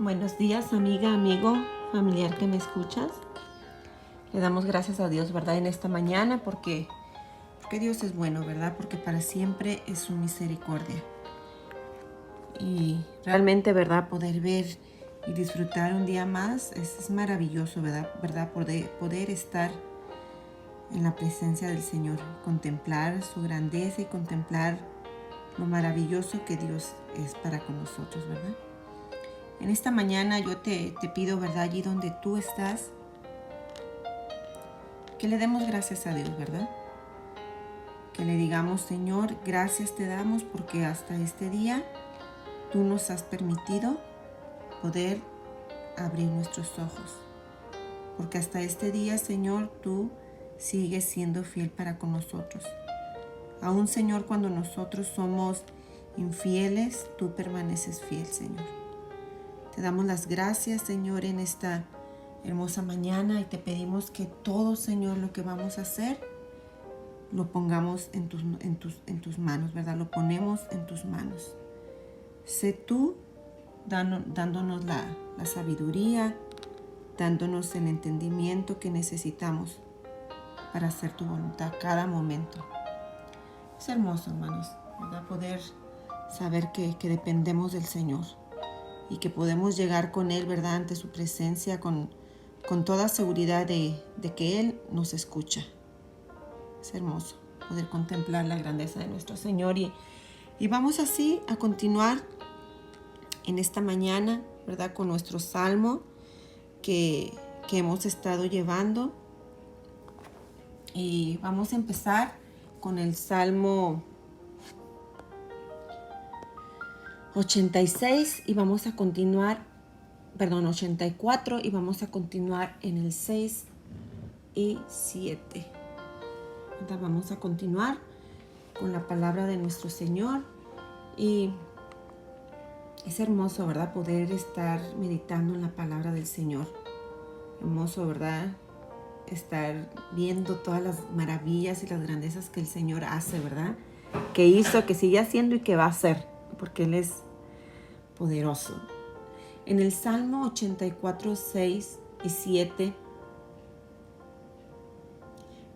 Buenos días, amiga, amigo, familiar que me escuchas. Le damos gracias a Dios, ¿verdad? En esta mañana porque Dios es bueno, ¿verdad? Porque para siempre es su misericordia. Y realmente, ¿verdad? Poder ver y disfrutar un día más es maravilloso, ¿verdad? Poder estar en la presencia del Señor, contemplar su grandeza y contemplar lo maravilloso que Dios es para con nosotros, ¿verdad? En esta mañana yo te pido, ¿verdad? Allí donde tú estás, que le demos gracias a Dios, ¿verdad? Que le digamos, Señor, gracias te damos porque hasta este día tú nos has permitido poder abrir nuestros ojos. Porque hasta este día, Señor, tú sigues siendo fiel para con nosotros. Aún, Señor, cuando nosotros somos infieles, tú permaneces fiel, Señor. Te damos las gracias, Señor, en esta hermosa mañana y te pedimos que todo, Señor, lo que vamos a hacer, lo pongamos en tus manos, ¿verdad? Lo ponemos en tus manos. Sé tú dándonos la sabiduría, dándonos el entendimiento que necesitamos para hacer tu voluntad cada momento. Es hermoso, hermanos, ¿verdad? Poder saber que dependemos del Señor y que podemos llegar con Él, ¿verdad? Ante su presencia con toda seguridad de que Él nos escucha. Es hermoso poder contemplar la grandeza de nuestro Señor y vamos así a continuar en esta mañana, ¿verdad? Con nuestro salmo que hemos estado llevando y vamos a empezar con el Salmo 86 y vamos a continuar, 84 y vamos a continuar en el 6 y 7. Entonces vamos a continuar con la palabra de nuestro Señor y es hermoso, ¿verdad? Poder estar meditando en la palabra del Señor. Hermoso, ¿verdad? Estar viendo todas las maravillas y las grandezas que el Señor hace, ¿verdad? Que hizo, que sigue haciendo y que va a hacer, porque Él es poderoso. En el Salmo 84, 6 y 7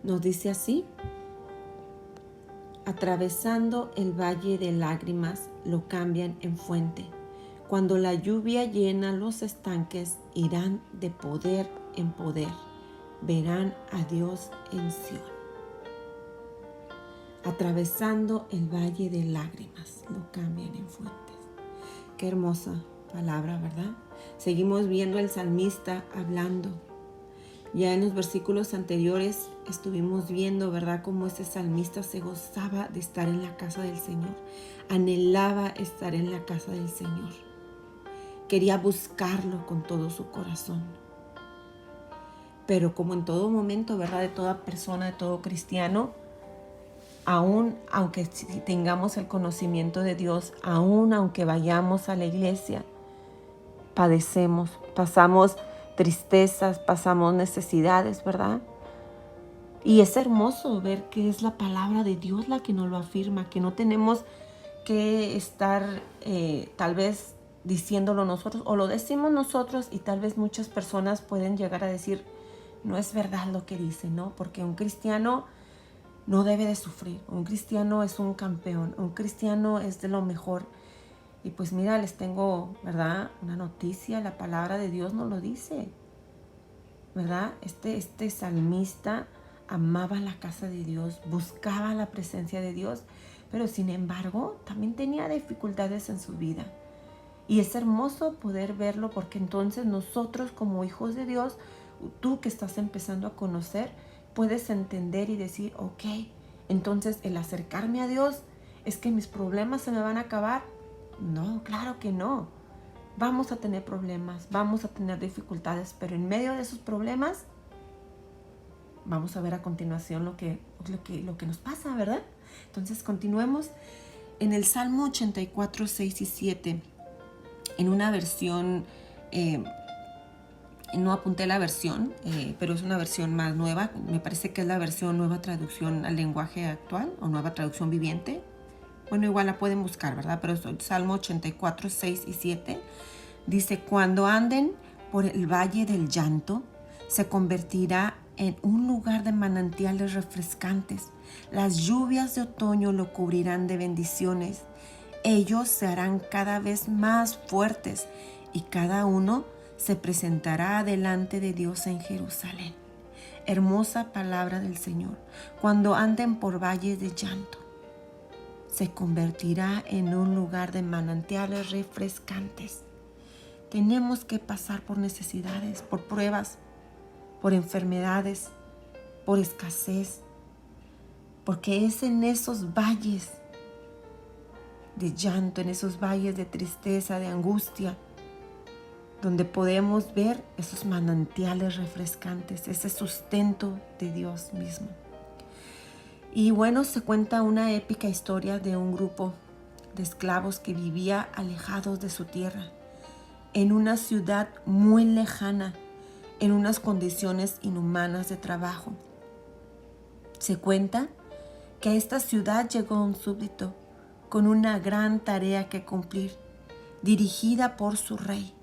nos dice así: atravesando el valle de lágrimas lo cambian en fuente. Cuando la lluvia llena los estanques, irán de poder en poder. Verán a Dios en Sión. Atravesando el valle de lágrimas lo cambian en fuentes. Qué hermosa palabra, ¿verdad? Seguimos viendo al salmista hablando. Ya en los versículos anteriores estuvimos viendo, ¿verdad?, cómo ese salmista se gozaba de estar en la casa del Señor. Anhelaba estar en la casa del Señor. Quería buscarlo con todo su corazón. Pero como en todo momento, ¿verdad?, de toda persona, de todo cristiano, aún aunque tengamos el conocimiento de Dios, aún aunque vayamos a la iglesia, padecemos, pasamos tristezas, pasamos necesidades, ¿verdad? Y es hermoso ver que es la palabra de Dios la que nos lo afirma, que no tenemos que estar tal vez diciéndolo nosotros, o lo decimos nosotros y tal vez muchas personas pueden llegar a decir, no es verdad lo que dice, ¿no? Porque un cristiano no debe de sufrir, un cristiano es un campeón, un cristiano es de lo mejor. Y pues mira, les tengo, ¿verdad?, una noticia, la palabra de Dios nos lo dice, ¿verdad? Este salmista amaba la casa de Dios, buscaba la presencia de Dios, pero sin embargo también tenía dificultades en su vida. Y es hermoso poder verlo porque entonces nosotros como hijos de Dios, tú que estás empezando a conocer, puedes entender y decir, ok, entonces el acercarme a Dios es que mis problemas se me van a acabar. No, claro que no. Vamos a tener problemas, vamos a tener dificultades, pero en medio de esos problemas vamos a ver a continuación lo que nos pasa, ¿verdad? Entonces continuemos en el Salmo 84, 6 y 7, en una versión, no apunté la versión, pero es una versión más nueva, me parece que es la versión Nueva Traducción al Lenguaje Actual o Nueva Traducción Viviente. Bueno, igual la pueden buscar, ¿verdad? Pero es el Salmo 84, 6 y 7. Dice, cuando anden por el valle del llanto, se convertirá en un lugar de manantiales refrescantes. Las lluvias de otoño lo cubrirán de bendiciones. Ellos se harán cada vez más fuertes y cada uno se presentará delante de Dios en Jerusalén. Hermosa palabra del Señor. Cuando anden por valles de llanto, se convertirá en un lugar de manantiales refrescantes. Tenemos que pasar por necesidades, por pruebas, por enfermedades, por escasez, porque es en esos valles de llanto, en esos valles de tristeza, de angustia, donde podemos ver esos manantiales refrescantes, ese sustento de Dios mismo. Y bueno, se cuenta una épica historia de un grupo de esclavos que vivía alejados de su tierra, en una ciudad muy lejana, en unas condiciones inhumanas de trabajo. Se cuenta que a esta ciudad llegó un súbdito con una gran tarea que cumplir, dirigida por su rey.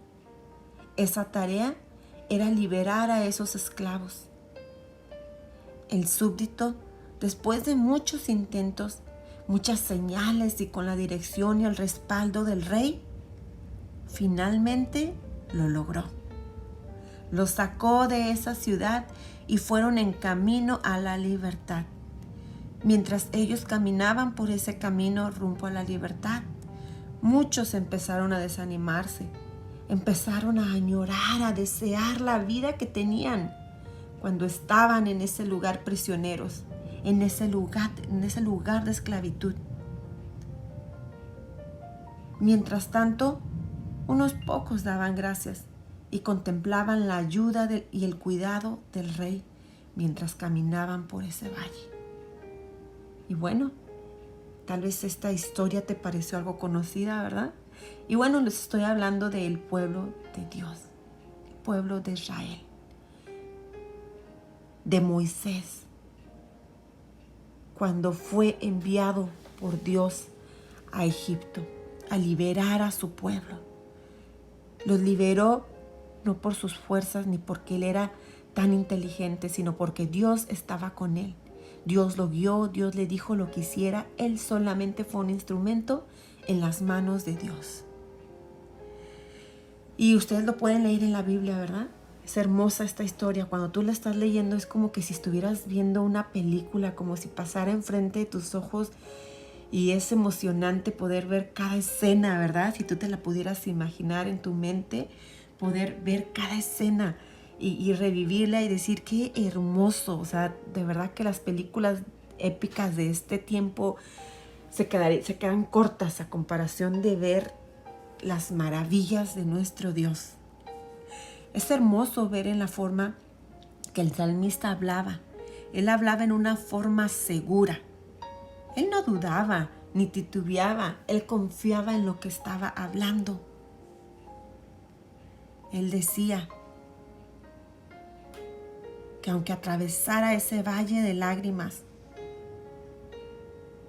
Esa tarea era liberar a esos esclavos. El súbdito, después de muchos intentos, muchas señales y con la dirección y el respaldo del rey, finalmente lo logró. Los sacó de esa ciudad y fueron en camino a la libertad. Mientras ellos caminaban por ese camino rumbo a la libertad, muchos empezaron a desanimarse, empezaron a añorar, a desear la vida que tenían cuando estaban en ese lugar prisioneros, en ese lugar de esclavitud. Mientras tanto, unos pocos daban gracias y contemplaban la ayuda y el cuidado del rey mientras caminaban por ese valle. Y bueno, tal vez esta historia te pareció algo conocida, ¿verdad? Y bueno, les estoy hablando del pueblo de Dios, el pueblo de Israel, de Moisés, cuando fue enviado por Dios a Egipto a liberar a su pueblo. Los liberó no por sus fuerzas ni porque él era tan inteligente, sino porque Dios estaba con él. Dios lo guió, Dios le dijo lo que hiciera. Él solamente fue un instrumento en las manos de Dios. Y ustedes lo pueden leer en la Biblia, ¿verdad? Es hermosa esta historia. Cuando tú la estás leyendo es como que si estuvieras viendo una película, como si pasara enfrente de tus ojos. Y es emocionante poder ver cada escena, ¿verdad? Si tú te la pudieras imaginar en tu mente, poder ver cada escena y revivirla y decir qué hermoso. O sea, de verdad que las películas épicas de este tiempo se quedan cortas a comparación de ver las maravillas de nuestro Dios. Es hermoso ver en la forma que el salmista hablaba. Él hablaba en una forma segura. Él no dudaba ni titubeaba. Él confiaba en lo que estaba hablando. Él decía que aunque atravesara ese valle de lágrimas,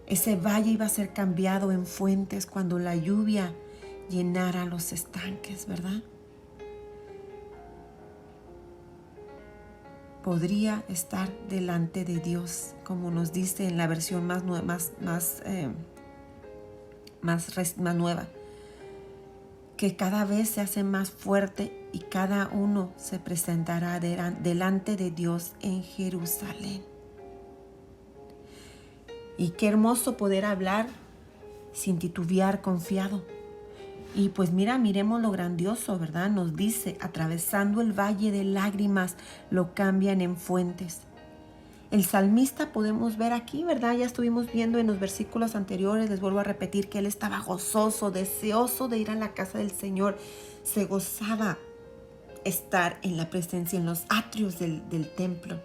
ese valle iba a ser cambiado en fuentes cuando la lluvia llenara los estanques, ¿verdad? Podría estar delante de Dios, como nos dice en la versión más nueva, que cada vez se hace más fuerte y cada uno se presentará delante de Dios en Jerusalén. Y qué hermoso poder hablar sin titubear, confiado. Y pues miremos lo grandioso, ¿verdad? Nos dice, atravesando el valle de lágrimas, lo cambian en fuentes. El salmista podemos ver aquí, ¿verdad? Ya estuvimos viendo en los versículos anteriores, les vuelvo a repetir que él estaba gozoso, deseoso de ir a la casa del Señor. Se gozaba estar en la presencia, en los atrios del templo.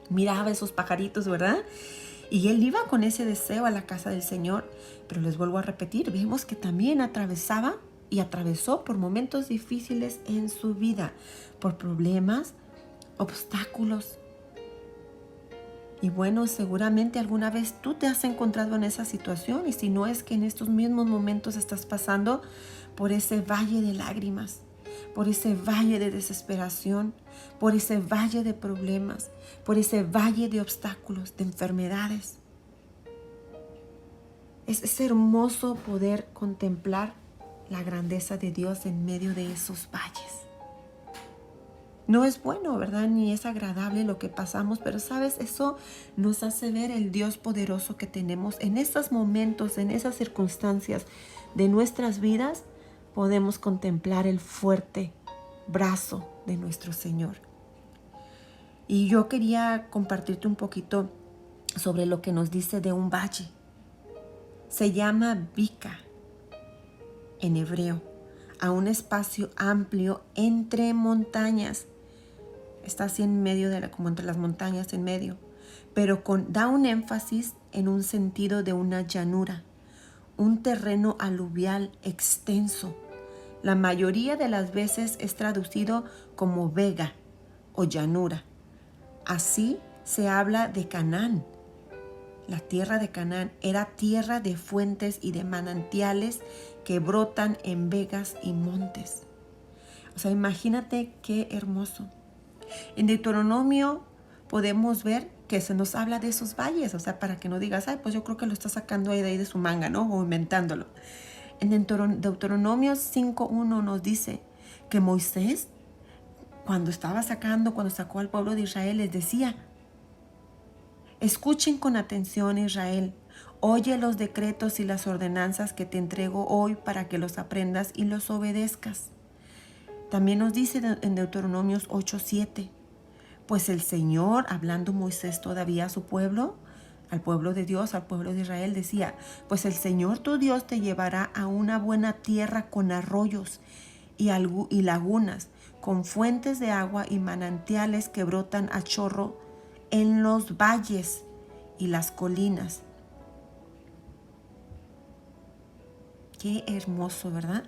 Miraba esos pajaritos, ¿verdad? Y él iba con ese deseo a la casa del Señor. Pero les vuelvo a repetir, vemos que también atravesaba y atravesó por momentos difíciles en su vida, por problemas, obstáculos. Y bueno, seguramente alguna vez tú te has encontrado en esa situación, y si no es que en estos mismos momentos estás pasando por ese valle de lágrimas, por ese valle de desesperación, por ese valle de problemas, por ese valle de obstáculos, de enfermedades. Es hermoso poder contemplar la grandeza de Dios en medio de esos valles. No es bueno, ¿verdad? Ni es agradable lo que pasamos, pero sabes, eso nos hace ver el Dios poderoso que tenemos en esos momentos, en esas circunstancias de nuestras vidas. Podemos contemplar el fuerte brazo de nuestro Señor. Y yo quería compartirte un poquito sobre lo que nos dice de un valle. Se llama Bika en hebreo, a un espacio amplio entre montañas. Está así en medio como entre las montañas en medio, pero da un énfasis en un sentido de una llanura, un terreno aluvial extenso. La mayoría de las veces es traducido como vega o llanura. Así se habla de Canaán. La tierra de Canaán era tierra de fuentes y de manantiales que brotan en vegas y montes. O sea, imagínate qué hermoso. En Deuteronomio podemos ver que se nos habla de esos valles, o sea, para que no digas, ay, pues yo creo que lo está sacando ahí de su manga, ¿no? O inventándolo. En Deuteronomio 5:1 nos dice que Moisés, cuando sacó al pueblo de Israel, les decía: escuchen con atención, Israel, oye los decretos y las ordenanzas que te entrego hoy para que los aprendas y los obedezcas. También nos dice en Deuteronomios 8:7, pues el Señor, hablando Moisés todavía a su pueblo, al pueblo de Dios, al pueblo de Israel, decía: pues el Señor tu Dios te llevará a una buena tierra con arroyos y lagunas, con fuentes de agua y manantiales que brotan a chorro en los valles y las colinas. Qué hermoso, ¿verdad?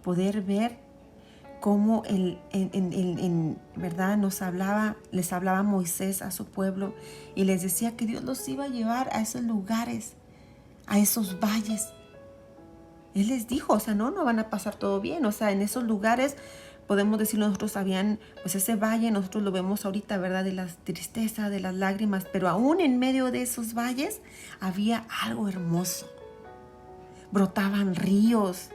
Poder ver cómo ¿verdad? Les hablaba Moisés a su pueblo y les decía que Dios los iba a llevar a esos lugares, a esos valles. Él les dijo, o sea, no van a pasar todo bien. O sea, en esos lugares, podemos decir, nosotros habían, pues ese valle, nosotros lo vemos ahorita, ¿verdad? De la tristeza, de las lágrimas, pero aún en medio de esos valles había algo hermoso. Brotaban ríos,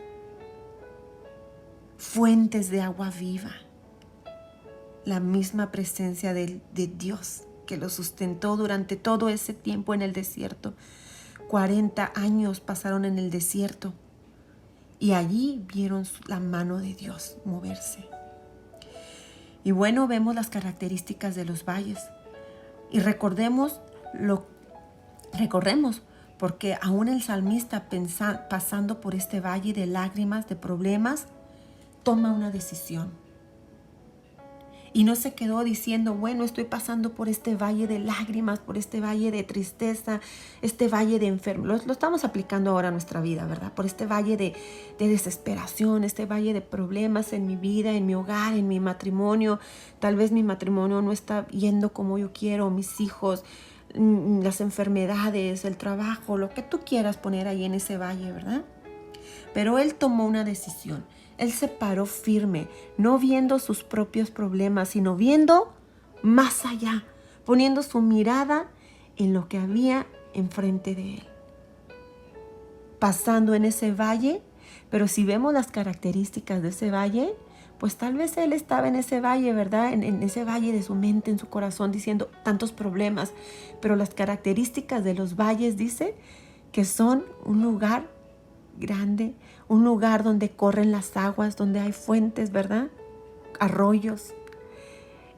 fuentes de agua viva, la misma presencia de Dios que los sustentó durante todo ese tiempo en el desierto. 40 años pasaron en el desierto y allí vieron la mano de Dios moverse. Y bueno, vemos las características de los valles y recorremos porque aún el salmista, pasando por este valle de lágrimas, de problemas, toma una decisión. Y no se quedó diciendo, bueno, estoy pasando por este valle de lágrimas, por este valle de tristeza, este valle de enfermedad. Lo estamos aplicando ahora a nuestra vida, ¿verdad? Por este valle de desesperación, este valle de problemas en mi vida, en mi hogar, en mi matrimonio. Tal vez mi matrimonio no está yendo como yo quiero, mis hijos, las enfermedades, el trabajo, lo que tú quieras poner ahí en ese valle, ¿verdad? Pero él tomó una decisión. Él se paró firme, no viendo sus propios problemas, sino viendo más allá, poniendo su mirada en lo que había enfrente de él. Pasando en ese valle, pero si vemos las características de ese valle, pues tal vez él estaba en ese valle, ¿verdad? En ese valle de su mente, en su corazón, diciendo tantos problemas. Pero las características de los valles dice que son un lugar grande, un lugar donde corren las aguas, donde hay fuentes, ¿verdad? Arroyos.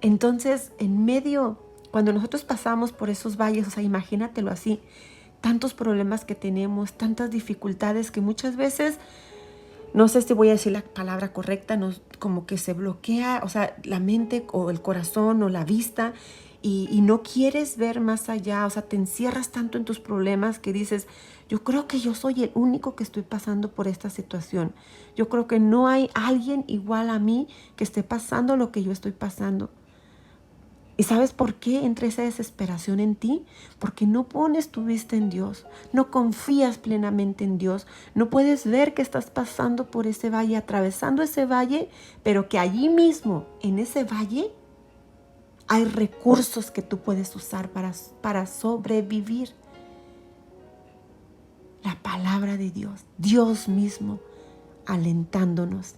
Entonces, en medio, cuando nosotros pasamos por esos valles, o sea, imagínatelo así, tantos problemas que tenemos, tantas dificultades que muchas veces, no sé si voy a decir la palabra correcta, como que se bloquea, o sea, la mente o el corazón o la vista, y no quieres ver más allá, o sea, te encierras tanto en tus problemas que dices, yo creo que yo soy el único que estoy pasando por esta situación. Yo creo que no hay alguien igual a mí que esté pasando lo que yo estoy pasando. ¿Y sabes por qué entra esa desesperación en ti? Porque no pones tu vista en Dios, no confías plenamente en Dios, no puedes ver que estás pasando por ese valle, atravesando ese valle, pero que allí mismo, en ese valle, hay recursos que tú puedes usar para sobrevivir. La palabra de Dios, Dios mismo alentándonos,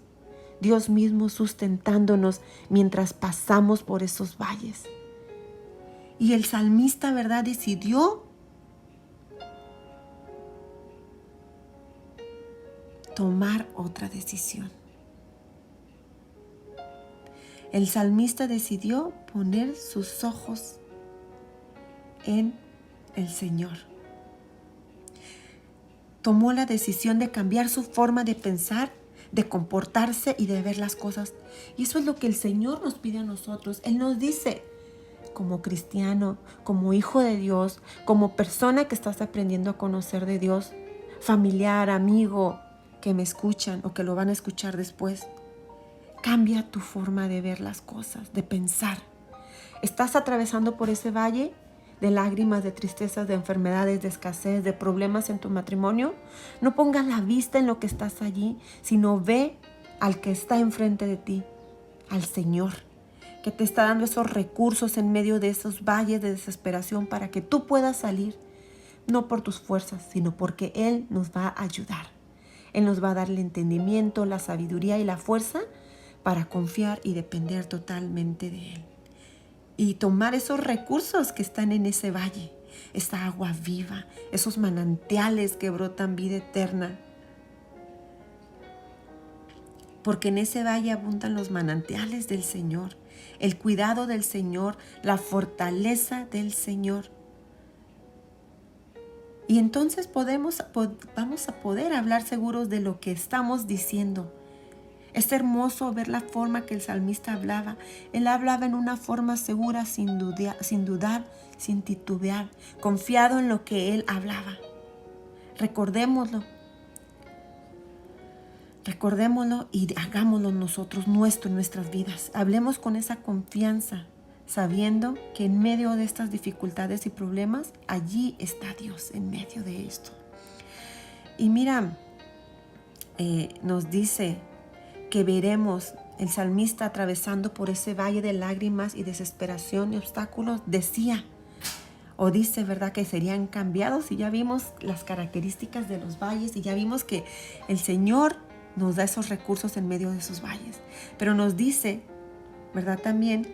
Dios mismo sustentándonos mientras pasamos por esos valles. Y el salmista, ¿verdad?, decidió tomar otra decisión. El salmista decidió poner sus ojos en el Señor. Tomó la decisión de cambiar su forma de pensar, de comportarse y de ver las cosas. Y eso es lo que el Señor nos pide a nosotros. Él nos dice, como cristiano, como hijo de Dios, como persona que estás aprendiendo a conocer de Dios, familiar, amigo, que me escuchan o que lo van a escuchar después. Cambia tu forma de ver las cosas, de pensar. ¿Estás atravesando por ese valle de lágrimas, de tristezas, de enfermedades, de escasez, de problemas en tu matrimonio? No pongas la vista en lo que estás allí, sino ve al que está enfrente de ti, al Señor, que te está dando esos recursos en medio de esos valles de desesperación para que tú puedas salir, no por tus fuerzas, sino porque Él nos va a ayudar. Él nos va a dar el entendimiento, la sabiduría y la fuerza para confiar y depender totalmente de Él. Y tomar esos recursos que están en ese valle, esa agua viva, esos manantiales que brotan vida eterna. Porque en ese valle abundan los manantiales del Señor, el cuidado del Señor, la fortaleza del Señor. Y entonces vamos a poder hablar seguros de lo que estamos diciendo. Es hermoso ver la forma que el salmista hablaba. Él hablaba en una forma segura, sin dudar, sin titubear, confiado en lo que él hablaba. Recordémoslo y hagámoslo nosotros nuestro en nuestras vidas. Hablemos con esa confianza, sabiendo que en medio de estas dificultades y problemas, allí está Dios en medio de esto. Y mira, nos dice que veremos el salmista atravesando por ese valle de lágrimas y desesperación y obstáculos, dice, ¿verdad?, que serían cambiados. Y ya vimos las características de los valles y ya vimos que el Señor nos da esos recursos en medio de esos valles. Pero nos dice, ¿verdad?, también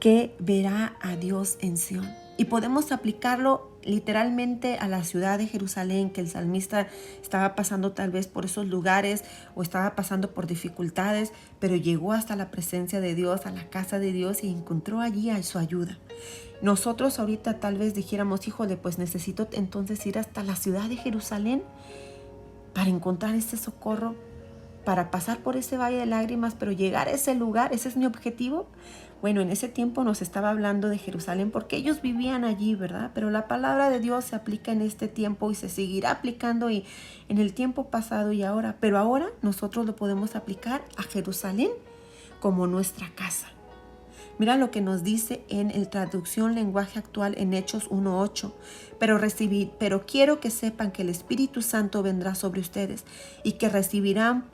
que verá a Dios en Sión. Y podemos aplicarlo literalmente a la ciudad de Jerusalén, que el salmista estaba pasando tal vez por esos lugares o estaba pasando por dificultades, pero llegó hasta la presencia de Dios, a la casa de Dios, y encontró allí a su ayuda. Nosotros ahorita tal vez dijéramos, híjole, pues necesito entonces ir hasta la ciudad de Jerusalén para encontrar ese socorro, para pasar por ese valle de lágrimas, pero llegar a ese lugar, ese es mi objetivo. Bueno, en ese tiempo nos estaba hablando de Jerusalén porque ellos vivían allí, ¿verdad? Pero la palabra de Dios se aplica en este tiempo y se seguirá aplicando y en el tiempo pasado y ahora. Pero ahora nosotros lo podemos aplicar a Jerusalén como nuestra casa. Mira lo que nos dice en el traducción lenguaje actual en Hechos 1:8. Pero quiero que sepan que el Espíritu Santo vendrá sobre ustedes y que recibirán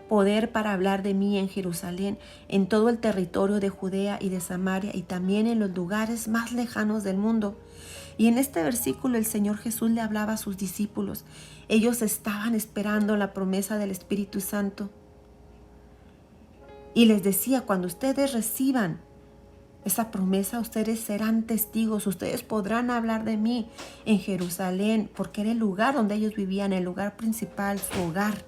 poder para hablar de mí en Jerusalén, en todo el territorio de Judea y de Samaria y también en los lugares más lejanos del mundo. Y en este versículo el Señor Jesús le hablaba a sus discípulos. Ellos estaban esperando la promesa del Espíritu Santo. Y les decía, cuando ustedes reciban esa promesa, ustedes serán testigos, ustedes podrán hablar de mí en Jerusalén, porque era el lugar donde ellos vivían, el lugar principal, su hogar.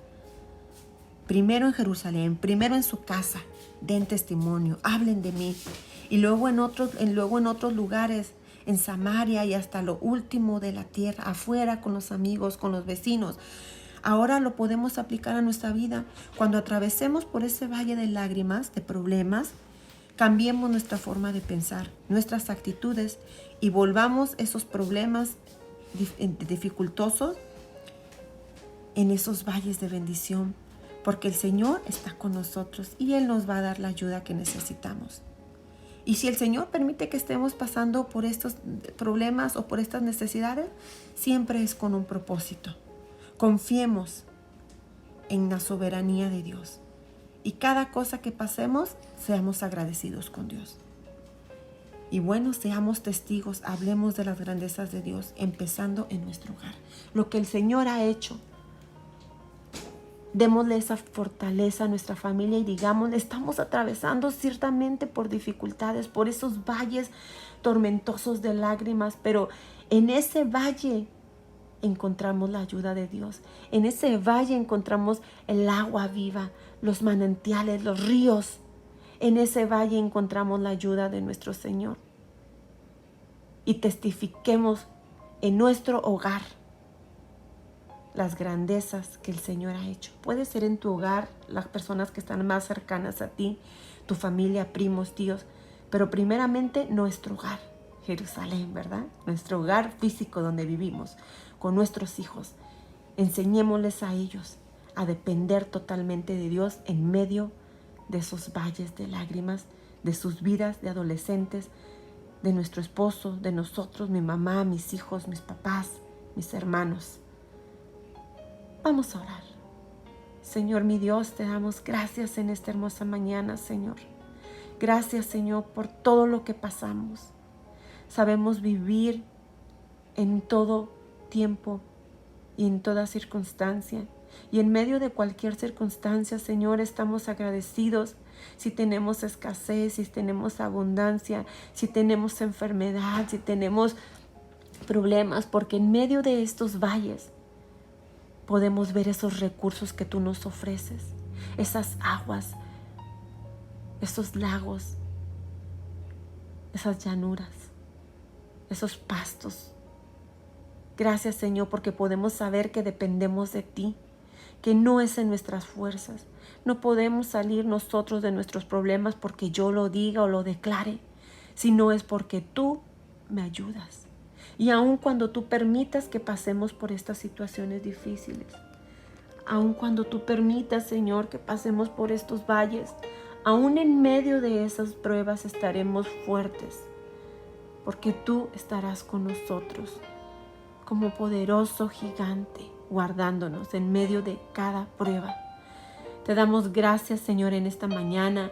Primero en Jerusalén, primero en su casa, den testimonio, hablen de mí. Y luego en otros lugares, en Samaria y hasta lo último de la tierra, afuera con los amigos, con los vecinos. Ahora lo podemos aplicar a nuestra vida. Cuando atravesemos por ese valle de lágrimas, de problemas, cambiemos nuestra forma de pensar, nuestras actitudes y volvamos esos problemas dificultosos en esos valles de bendición. porque el Señor está con nosotros y Él nos va a dar la ayuda que necesitamos. Y si el Señor permite que estemos pasando por estos problemas o por estas necesidades, siempre es con un propósito. Confiemos en la soberanía de Dios. Y cada cosa que pasemos, seamos agradecidos con Dios. Y bueno, seamos testigos, hablemos de las grandezas de Dios, empezando en nuestro hogar. Lo que el Señor ha hecho. Démosle esa fortaleza a nuestra familia y digamos, estamos atravesando ciertamente por dificultades, por esos valles tormentosos de lágrimas, pero en ese valle encontramos la ayuda de Dios. En ese valle encontramos el agua viva, los manantiales, los ríos. En ese valle encontramos la ayuda de nuestro Señor. Y testifiquemos en nuestro hogar las grandezas que el Señor ha hecho. Puede ser en tu hogar, las personas que están más cercanas a ti, tu familia, primos, tíos, pero primeramente nuestro hogar, Jerusalén, ¿verdad? Nuestro hogar físico donde vivimos, con nuestros hijos. Enseñémosles a ellos a depender totalmente de Dios en medio de esos valles de lágrimas, de sus vidas de adolescentes, de nuestro esposo, de nosotros, mi mamá, mis hijos, mis papás, mis hermanos. Vamos a orar. Señor, mi Dios, te damos gracias en esta hermosa mañana, Señor. Gracias, Señor, por todo lo que pasamos. Sabemos vivir en todo tiempo y en toda circunstancia. Y en medio de cualquier circunstancia, Señor, estamos agradecidos si tenemos escasez, si tenemos abundancia, si tenemos enfermedad, si tenemos problemas, porque en medio de estos valles podemos ver esos recursos que tú nos ofreces, esas aguas, esos lagos, esas llanuras, esos pastos. Gracias, Señor, porque podemos saber que dependemos de ti, que no es en nuestras fuerzas. No podemos salir nosotros de nuestros problemas porque yo lo diga o lo declare, sino es porque tú me ayudas. Y aun cuando tú permitas que pasemos por estas situaciones difíciles, aun cuando tú permitas, Señor, que pasemos por estos valles, aun en medio de esas pruebas estaremos fuertes, porque tú estarás con nosotros como poderoso gigante, guardándonos en medio de cada prueba. Te damos gracias, Señor, en esta mañana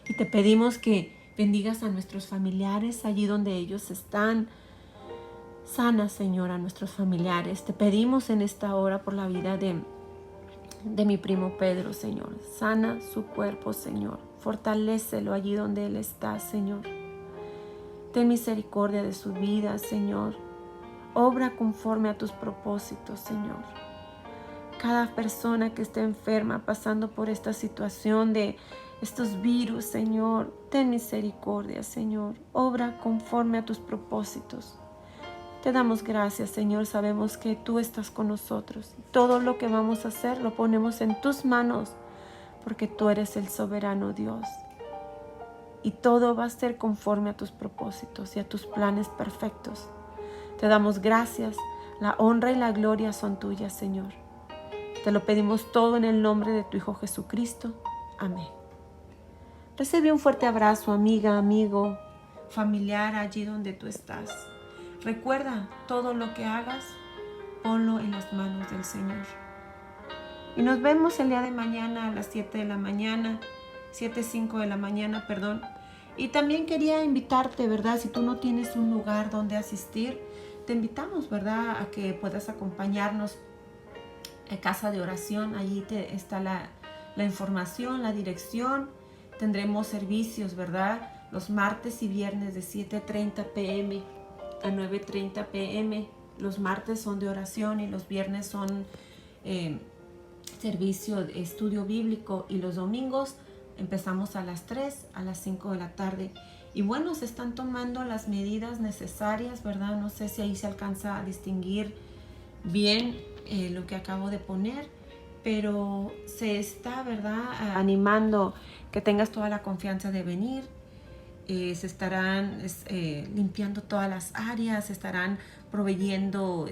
y te pedimos que bendigas a nuestros familiares allí donde ellos están. Sana, Señor, a nuestros familiares. Te pedimos en esta hora por la vida de mi primo Pedro, Señor. Sana su cuerpo, Señor. Fortalécelo allí donde él está, Señor. Ten misericordia de su vida, Señor. Obra conforme a tus propósitos, Señor. Cada persona que esté enferma, pasando por esta situación de estos virus, Señor, ten misericordia, Señor. Obra conforme a tus propósitos. Te damos gracias, Señor. Sabemos que tú estás con nosotros. Todo lo que vamos a hacer lo ponemos en tus manos, porque tú eres el soberano Dios. Y todo va a ser conforme a tus propósitos y a tus planes perfectos. Te damos gracias. La honra y la gloria son tuyas, Señor. Te lo pedimos todo en el nombre de tu Hijo Jesucristo. Amén. Recibe un fuerte abrazo, amiga, amigo, familiar, allí donde tú estás. Recuerda, todo lo que hagas, ponlo en las manos del Señor. Y nos vemos el día de mañana a las 7 de la mañana, 7:05 de la mañana, perdón. Y también quería invitarte, ¿verdad? Si tú no tienes un lugar donde asistir, te invitamos, ¿verdad? A que puedas acompañarnos a Casa de Oración. Allí está la información, la dirección. Tendremos servicios, ¿verdad? Los martes y viernes de 7:30 p.m. a 9:30 p.m. Los martes son de oración y los viernes son servicio de estudio bíblico, y los domingos empezamos a las 3, a las 5 de la tarde. Y bueno, se están tomando las medidas necesarias, ¿verdad? No sé si ahí se alcanza a distinguir bien lo que acabo de poner, pero se está, ¿verdad?, animando que tengas toda la confianza de venir. Se estarán limpiando todas las áreas, se estarán proveyendo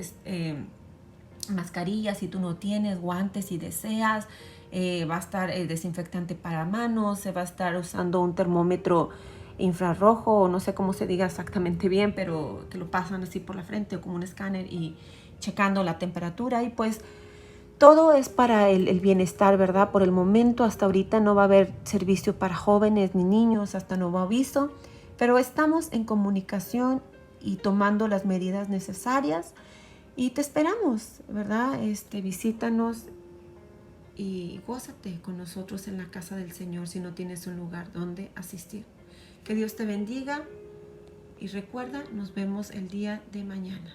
mascarillas si tú no tienes, guantes si deseas, va a estar el desinfectante para manos, se va a estar usando un termómetro infrarrojo, o no sé cómo se diga exactamente bien, pero te lo pasan así por la frente o como un escáner y checando la temperatura. Y pues todo es para el bienestar, ¿verdad? Por el momento, hasta ahorita no va a haber servicio para jóvenes ni niños, hasta nuevo aviso, pero estamos en comunicación y tomando las medidas necesarias y te esperamos, ¿verdad? Visítanos y gózate con nosotros en la casa del Señor si no tienes un lugar donde asistir. Que Dios te bendiga y recuerda, nos vemos el día de mañana.